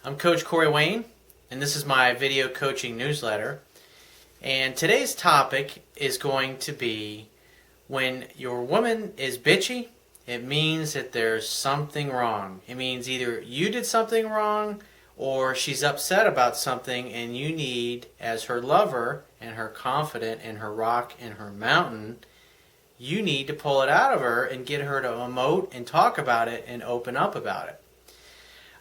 I'm Coach Corey Wayne, and this is my video coaching newsletter. And today's topic is going to be when your woman is bitchy, it means that there's something wrong. It means either you did something wrong or she's upset about something and you need, as her lover and her confidant and her rock and her mountain, you need to pull it out of her and get her to emote and talk about it and open up about it.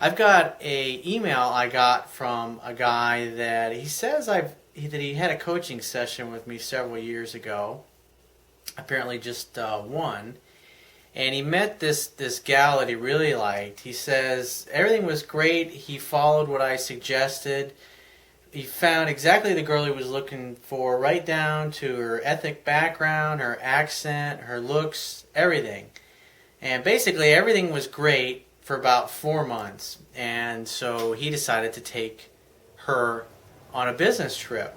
I've got an email I got from a guy that he says that he had a coaching session with me several years ago, apparently just one, and he met this gal that he really liked. He says everything was great. He followed what I suggested. He found exactly the girl he was looking for, right down to her ethnic background, her accent, her looks, everything. And basically everything was great for about 4 months. And so he decided to take her on a business trip.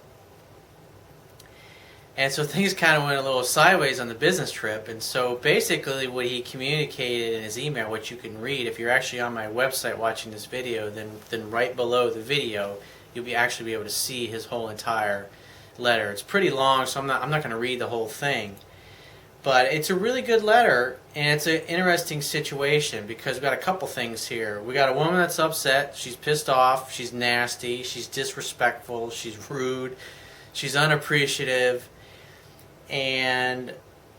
And so things kind of went a little sideways on the business trip. And so basically what he communicated in his email, which you can read if you're actually on my website watching this video, then right below the video you'll actually be able to see his whole entire letter. It's pretty long, so I'm not going to read the whole thing. But it's a really good letter, and it's an interesting situation because we've got a couple things here. We got a woman that's upset, she's pissed off, she's nasty, she's disrespectful, she's rude, she's unappreciative, and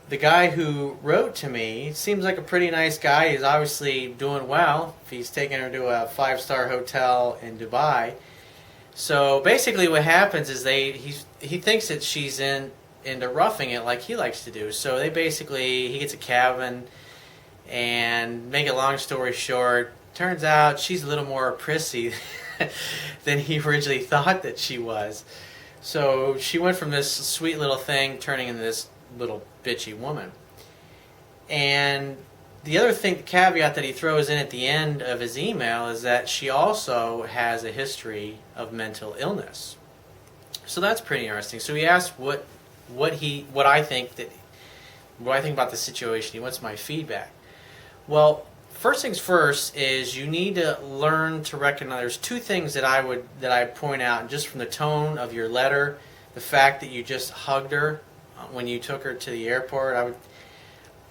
the guy who wrote to me seems like a pretty nice guy. He's obviously doing well if he's taking her to a 5-star hotel in Dubai. So basically what happens is he thinks that she's into roughing it like he likes to do. So he gets a cabin, and make a long story short, turns out she's a little more prissy than he originally thought that she was. So she went from this sweet little thing turning into this little bitchy woman. And the other thing, the caveat that he throws in at the end of his email is that she also has a history of mental illness. So that's pretty interesting. So he asked what I think about the situation. He wants my feedback. Well, first things first is you need to learn to recognize. There's two things that I point out, just from the tone of your letter, the fact that you just hugged her when you took her to the airport.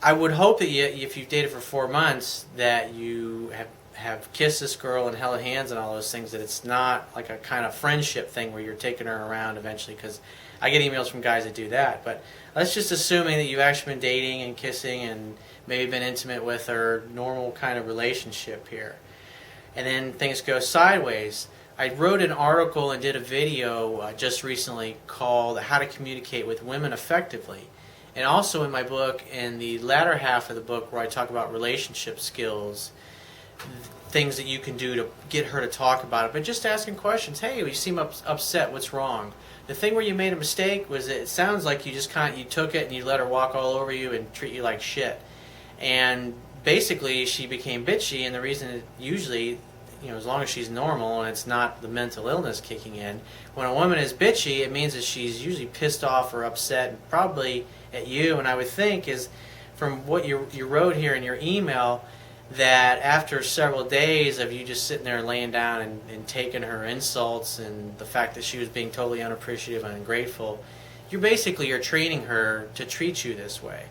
I would hope that if you've dated for 4 months, that you have kissed this girl and held hands and all those things, that it's not like a kind of friendship thing where you're taking her around eventually, because I get emails from guys that do that. But let's just assuming that you've actually been dating and kissing and maybe been intimate with her, normal kind of relationship here. And then things go sideways. I wrote an article and did a video just recently called How to Communicate with Women Effectively. And also in my book, in the latter half of the book, where I talk about relationship skills, things that you can do to get her to talk about it, but just asking questions. Hey, you seem upset. What's wrong? The thing where you made a mistake was it sounds like you just you took it and you let her walk all over you and treat you like shit. And basically she became bitchy, and the reason it usually, as long as she's normal and it's not the mental illness kicking in, when a woman is bitchy, it means that she's usually pissed off or upset, and probably at you. And I would think, is from what you wrote here in your email, that after several days of you just sitting there laying down and taking her insults and the fact that she was being totally unappreciative and ungrateful, you're training her to treat you this way.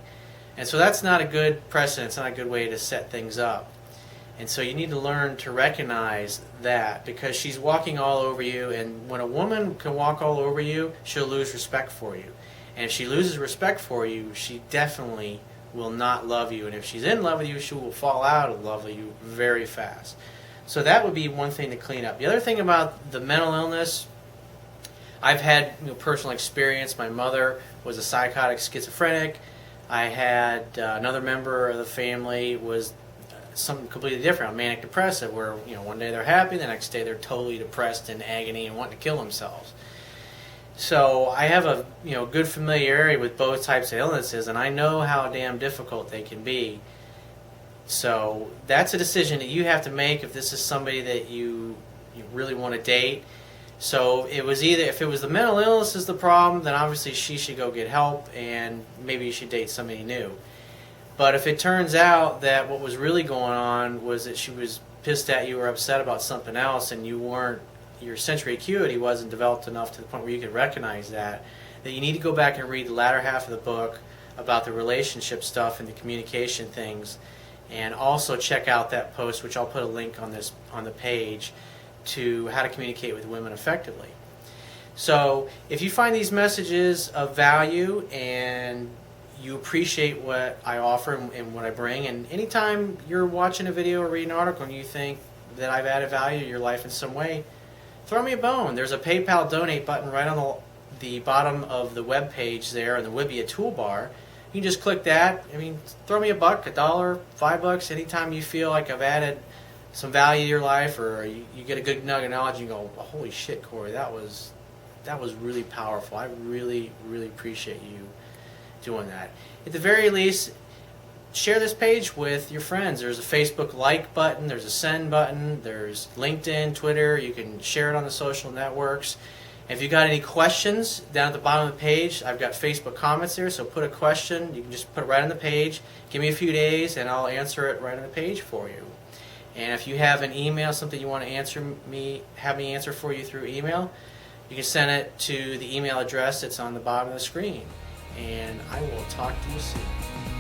And so that's not a good precedent. It's not a good way to set things up. And so you need to learn to recognize that, because she's walking all over you, and when a woman can walk all over you, she'll lose respect for you. And if she loses respect for you, she definitely will not love you. And if she's in love with you, she will fall out of love with you very fast. So that would be one thing to clean up. The other thing about the mental illness, I've had personal experience. My mother was a psychotic schizophrenic. I had another member of the family was something completely different, manic depressive, where one day they're happy, the next day they're totally depressed in agony and wanting to kill themselves. So I have a good familiarity with both types of illnesses, and I know how damn difficult they can be. So that's a decision that you have to make if this is somebody that you really want to date. So it was either, if it was the mental illness is the problem, then obviously she should go get help, and maybe you should date somebody new. But if it turns out that what was really going on was that she was pissed at you or upset about something else, and your sensory acuity wasn't developed enough to the point where you could recognize that you need to go back and read the latter half of the book about the relationship stuff and the communication things, and also check out that post, which I'll put a link on the page, to how to communicate with women effectively. So if you find these messages of value and you appreciate what I offer and what I bring, and anytime you're watching a video or reading an article and you think that I've added value to your life in some way, throw me a bone. There's a PayPal donate button right on the bottom of the web page there, and there would be a toolbar. You can just click that. I mean, throw me $1, $1, $5, anytime you feel like I've added some value to your life, or you get a good nugget of knowledge and you go, holy shit, Corey, that was really powerful. I really, really appreciate you doing that. At the very least, share this page with your friends. There's a Facebook like button, there's a send button, there's LinkedIn, Twitter. You can share it on the social networks. If you got any questions, down at the bottom of the page, I've got Facebook comments there, so put a question. You can just put it right on the page. Give me a few days, and I'll answer it right on the page for you. And if you have an email, something you want to have me answer for you through email, you can send it to the email address that's on the bottom of the screen. And I will talk to you soon.